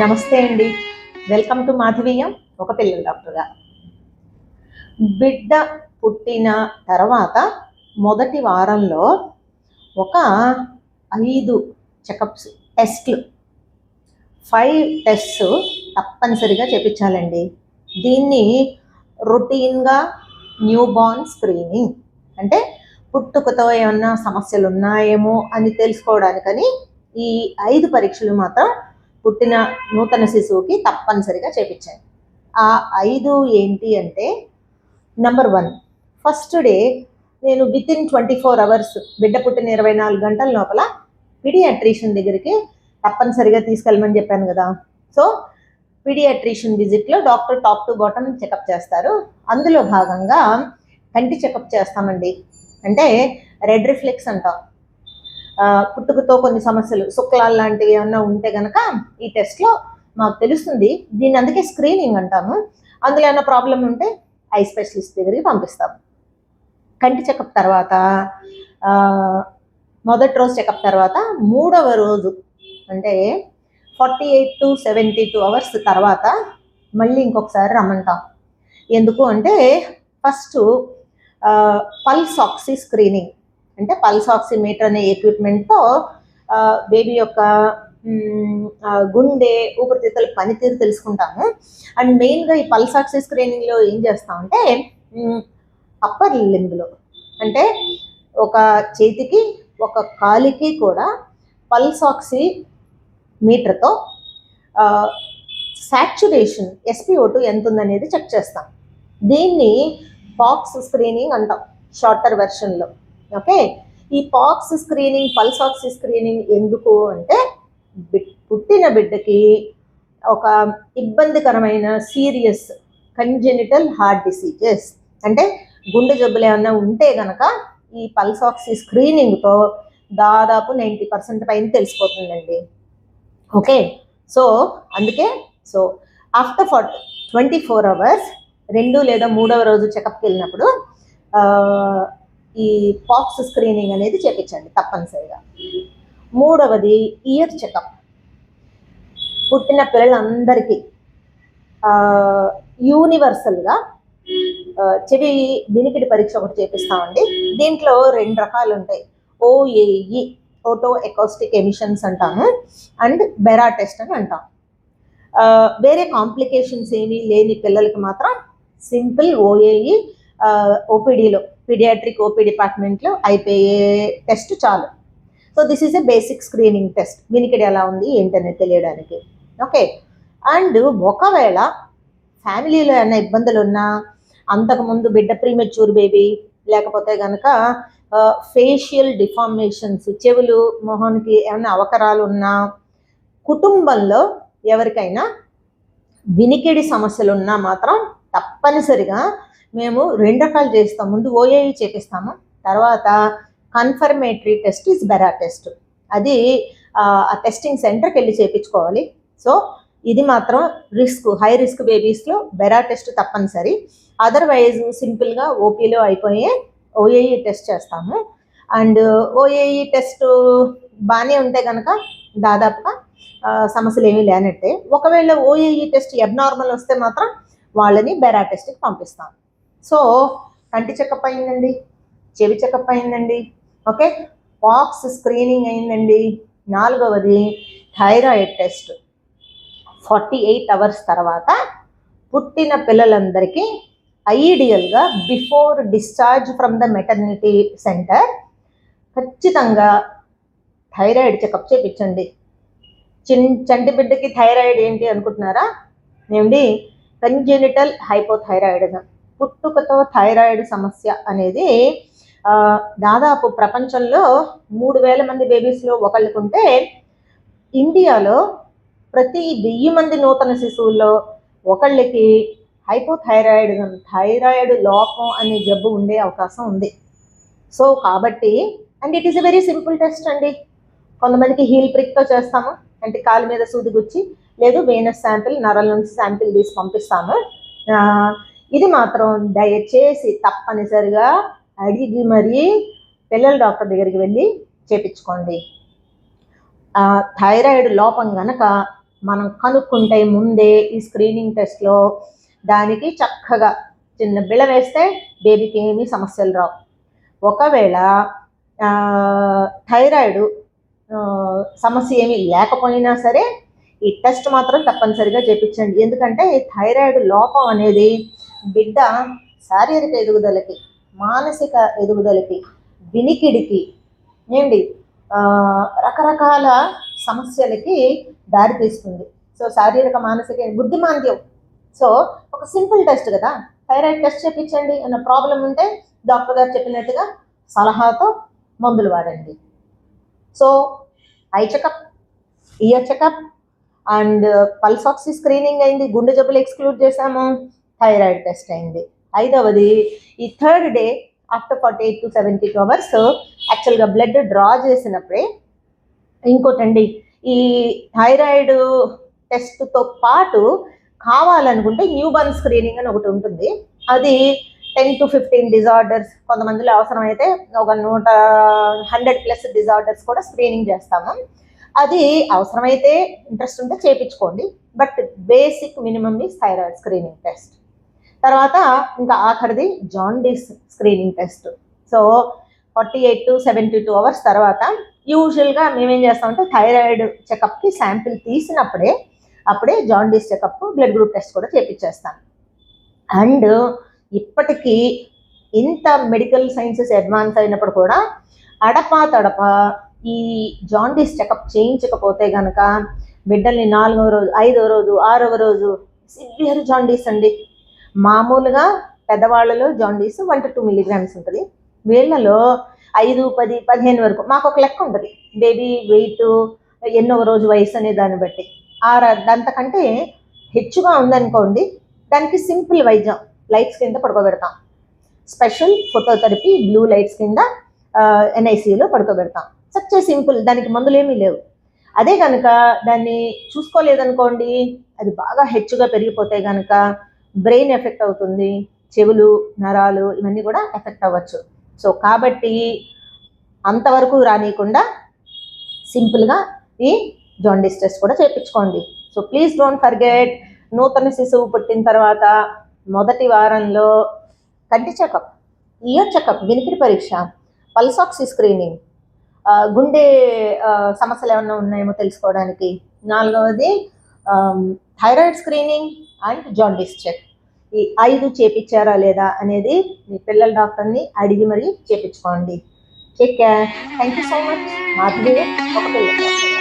నమస్తే అండి. Welcome to మాధవీయం ఒక పిల్లల డాక్టర్గా. బిడ్డ పుట్టిన తర్వాత మొదటి వారంలో ఒక 5 చెకప్స్ టెస్ట్లు 5 టెస్ట్స్ తప్పనిసరిగా చేపించాలండి. దీన్ని రొటీన్గా న్యూబార్న్ స్క్రీనింగ్ అంటే పుట్టుకతో ఏమన్నా సమస్యలు ఉన్నాయేమో అని తెలుసుకోవడానికని ఈ 5 పరీక్షలు మాత్రం పుట్టిన నూతన శిశువుకి తప్పనిసరిగా చేపించాను. ఆ 5 ఏంటి అంటే, నెంబర్ 1 ఫస్ట్ డే నేను వితిన్ 24 అవర్స్ బిడ్డ పుట్టిన 24 గంటల లోపల పీడియాట్రిషియన్ దగ్గరికి తప్పనిసరిగా తీసుకెళ్ళమని చెప్పాను కదా. సో పీడియాట్రిషియన్ విజిట్లో doctor top to bottom checkup చేస్తారు. అందులో భాగంగా కంటి చెకప్ చేస్తామండి. అంటే రెడ్ రిఫ్లెక్స్ అంటాం. పుట్టుకతో కొన్ని సమస్యలు శుక్లాలు లాంటివి ఏమన్నా ఉంటే కనుక ఈ టెస్ట్లో మాకు తెలుస్తుంది. దీన్ని అందుకే స్క్రీనింగ్ అంటాము. అందులో ఏమైనా ప్రాబ్లం ఉంటే ఐ స్పెషలిస్ట్ దగ్గరికి పంపిస్తాము. కంటి చెకప్ తర్వాత మొదటి రోజు చెకప్ తర్వాత 3వ రోజు అంటే 48 to 72 అవర్స్ తర్వాత మళ్ళీ ఇంకొకసారి రమ్మంటాం. ఎందుకు అంటే ఫస్ట్ పల్స్ ఆక్సీ స్క్రీనింగ్ అంటే పల్స్ ఆక్సిమీటర్ అనే ఎక్విప్మెంట్తో బేబీ యొక్క గుండె ఊపిరితిత్తుల పనితీరు తెలుసుకుంటాము. అండ్ మెయిన్గా ఈ పల్స్ ఆక్సీ స్క్రీనింగ్లో ఏం చేస్తామంటే అప్పర్ లింబ్లో అంటే ఒక చేతికి ఒక కాలికి కూడా పల్స్ ఆక్సీ మీటర్తో సాచ్యురేషన్ SpO2 ఎంత ఉందనేది చెక్ చేస్తాం. దీన్ని పాక్స్ స్క్రీనింగ్ అంటాం షార్టర్ వెర్షన్లో. ఓకే, ఈ pox screening pulse oxy screening ఎందుకు అంటే పుట్టిన బిడ్డకి ఒక ఇబ్బందికరమైన సీరియస్ కంజెనిటల్ హార్ట్ డిసీజెస్ అంటే గుండె జబ్బులు ఏమన్నా ఉంటే కనుక ఈ పల్స్ ఆక్సీ స్క్రీనింగ్తో దాదాపు 90% పైన తెలిసిపోతుందండి. ఓకే, సో అందుకే ఆఫ్టర్ 24 అవర్స్ 2 లేదా 3వ రోజు చెకప్కి వెళ్ళినప్పుడు ఈ పాక్స్ స్క్రీనింగ్ అనేది చేయించండి తప్పనిసరిగా. 3వది ఇయర్ చెకప్. పుట్టిన పిల్లలందరికీ యూనివర్సల్గా చెవి వినికిడి పరీక్ష ఒకటి చేపిస్తామండి. దీంట్లో 2 రకాలు ఉంటాయి. OAE ఓటో ఎకోస్టిక్ ఎమిషన్స్ అంటాము, అండ్ బెరా టెస్ట్ అని అంటాం. వేరే కాంప్లికేషన్స్ ఏమీ లేని పిల్లలకి మాత్రం సింపుల్ OAE ఓపీడీలో పీడియాట్రిక్ ఓపీ డిపార్ట్మెంట్లో అయిపోయే టెస్ట్ చాలు. So this is a basic screening test, వినికిడి ఎలా ఉంది ఏంటనేది తెలియడానికి. ఓకే, అండ్ ఒకవేళ ఫ్యామిలీలో ఏమైనా ఇబ్బందులు ఉన్నా, అంతకుముందు బిడ్డ ప్రీమెచ్యూర్ బేబీ లేకపోతే కనుక ఫేషియల్ డిఫార్మేషన్స్ చెవులు మొహానికి ఏమైనా అవకరాలు ఉన్నా, కుటుంబంలో ఎవరికైనా వినికిడి సమస్యలు ఉన్నా మాత్రం తప్పనిసరిగా మేము 2 రకాలు చేస్తాం. ముందు OAE చేపిస్తాము, తర్వాత కన్ఫర్మేటరీ టెస్ట్ ఇస్ బెరా టెస్ట్. అది ఆ టెస్టింగ్ సెంటర్కి వెళ్ళి చేయించుకోవాలి. సో ఇది మాత్రం హై రిస్క్ బేబీస్లో బెరా టెస్ట్ తప్పనిసరి. అదర్వైజ్ సింపుల్గా ఓపీలో అయిపోయే OAE టెస్ట్ చేస్తాము. అండ్ OAE టెస్ట్ బాగానే ఉంటే కనుక దాదాపుగా సమస్యలు ఏమీ లేనట్టే. ఒకవేళ OAE టెస్ట్ అబ్నార్మల్ వస్తే మాత్రం వాళ్ళని బెరా టెస్ట్కి పంపిస్తాం. సో కంటి చెకప్ అయిందండి, చెవి చెకప్ అయిందండి, ఓకే, పాక్స్ స్క్రీనింగ్ అయిందండి. 4వది థైరాయిడ్ టెస్ట్. 48 అవర్స్ తర్వాత పుట్టిన పిల్లలందరికీ ఐడియల్గా before discharge from the maternity centre ఖచ్చితంగా థైరాయిడ్ చెకప్ చేయించండి. చంటి బిడ్డకి థైరాయిడ్ ఏంటి అనుకుంటున్నారా? ఏమిటి, కంజెనిటల్ హైపోథైరాయిడిజం, పుట్టుకతో థైరాయిడ్ సమస్య అనేది దాదాపు ప్రపంచంలో 3000 మంది బేబీస్లో ఒకళ్ళకు ఉంటే, ఇండియాలో ప్రతి 1000 మంది నూతన శిశువుల్లో ఒకళ్ళకి హైపోథైరాయిడిజం థైరాయిడ్ లోపం అనే జబ్బు ఉండే అవకాశం ఉంది. సో కాబట్టి and it is a very simple test అండి. కొంతమందికి హీల్ ప్రిక్తో చేస్తాము, అంటే కాలు మీద సూది గుచ్చి, లేదు వేనస్ శాంపిల్ నరాల నుంచి శాంపిల్ తీసి పంపిస్తాము. ఇది మాత్రం దయచేసి తప్పనిసరిగా అడిగి మరీ పిల్లల డాక్టర్ దగ్గరికి వెళ్ళి చేపించుకోండి. థైరాయిడ్ లోపం కనుక మనం కనుక్కుంటే ముందే ఈ స్క్రీనింగ్ టెస్ట్లో దానికి చక్కగా చిన్న బిళ్ళ వేస్తే బేబీకి ఏమీ సమస్యలు రావు. ఒకవేళ థైరాయిడ్ సమస్య ఏమీ లేకపోయినా సరే ఈ టెస్ట్ మాత్రం తప్పనిసరిగా చేయించండి. ఎందుకంటే ఈ థైరాయిడ్ లోపం అనేది బిడ్డ శారీరక ఎదుగుదలకి, మానసిక ఎదుగుదలకి, వినికిడికి ఏంటి రకరకాల సమస్యలకి దారితీస్తుంది. సో శారీరక మానసిక బుద్ధిమాంద్యం. సో ఒక సింపుల్ టెస్ట్ కదా, థైరాయిడ్ టెస్ట్ చేయించండి. అన్న ప్రాబ్లం ఉంటే డాక్టర్ గారు చెప్పినట్టుగా సలహాతో మందులు వాడండి. So eye checkup, year checkup and pulse oxy screening అయింది, గుండె జబ్బులు ఎక్స్క్లూడ్ చేసాము, థైరాయిడ్ టెస్ట్ అయింది. ఐదవది ఈ third day after 48 to 72 hours యాక్చువల్గా బ్లడ్ డ్రా చేసినప్పుడే ఇంకోటండి, ఈ థైరాయిడ్ టెస్ట్తో పాటు కావాలనుకుంటే న్యూబర్న్ స్క్రీనింగ్ అని ఒకటి ఉంటుంది. అది 10 to 15 డిజార్డర్స్, కొంతమందిలో అవసరమైతే ఒక 100+ డిజార్డర్స్ కూడా స్క్రీనింగ్ చేస్తాము. అది అవసరమైతే ఇంట్రెస్ట్ ఉంటే చేయించుకోండి. బట్ బేసిక్ మినిమమ్ ఈ థైరాయిడ్ స్క్రీనింగ్ టెస్ట్. తర్వాత ఇంకా ఆఖరిది jaundice screening test. So 48 to 72 hours తర్వాత యూజువల్గా మేమేం చేస్తామంటే థైరాయిడ్ చెకప్కి శాంపిల్ అప్పుడే jaundice checkup, blood group test కూడా చేయించేస్తాం. అండ్ ఇప్పటికీ ఇంత మెడికల్ సైన్సెస్ అడ్వాన్స్ అయినప్పుడు కూడా తడప ఈ జాండీస్ చెకప్ చేయించకపోతే కనుక బిడ్డల్ని 4వ రోజు, 5వ రోజు, 6వ రోజు సివియర్ జాండీస్ అండి. మామూలుగా పెద్దవాళ్ళలో జాండీస్ 1 to 2 milligrams ఉంటుంది. వీళ్ళలో 5, 10, 15 వరకు. మాకు ఒక లెక్క ఉంటుంది, బేబీ వెయిట్, ఎన్నో రోజు వయసు అనే దాన్ని బట్టి. అంతకంటే హెచ్చుగా ఉందనుకోండి, దానికి సింపుల్ వైద్యం, లైట్స్ కింద పడుకోబెడతాం. స్పెషల్ ఫోటోథెరపీ, బ్లూ లైట్స్ కింద NICUలో పడుకోబెడతాం. సచ్ సింపుల్, దానికి మందులు ఏమీ లేవు. అదే కనుక దాన్ని చూసుకోలేదనుకోండి, అది బాగా హెచ్చుగా పెరిగిపోతే కనుక బ్రెయిన్ ఎఫెక్ట్ అవుతుంది, చెవులు, నరాలు ఇవన్నీ కూడా ఎఫెక్ట్ అవ్వచ్చు. సో కాబట్టి అంతవరకు రానియకుండా సింపుల్గా ఈ జాండీస్ టెస్ట్ కూడా చేయించుకోండి. సో ప్లీజ్ డోంట్ ఫర్గెట్, నూతన శిశువు పుట్టిన తర్వాత మొదటి వారంలో కంటి చెకప్, ఇయర్ చెకప్, వినికిడి పరీక్ష, పల్స్ ఆక్సీ స్క్రీనింగ్, గుండె సమస్యలు ఏమైనా ఉన్నాయేమో తెలుసుకోవడానికి, 4వది thyroid screening and jaundice check. ఈ 5 చేపించారా లేదా అనేది మీ పిల్లల డాక్టర్ని అడిగి మరీ చేపించుకోండి. Take care. Thank you so much. Madhuri, ఒక పిల్లల డాక్టర్.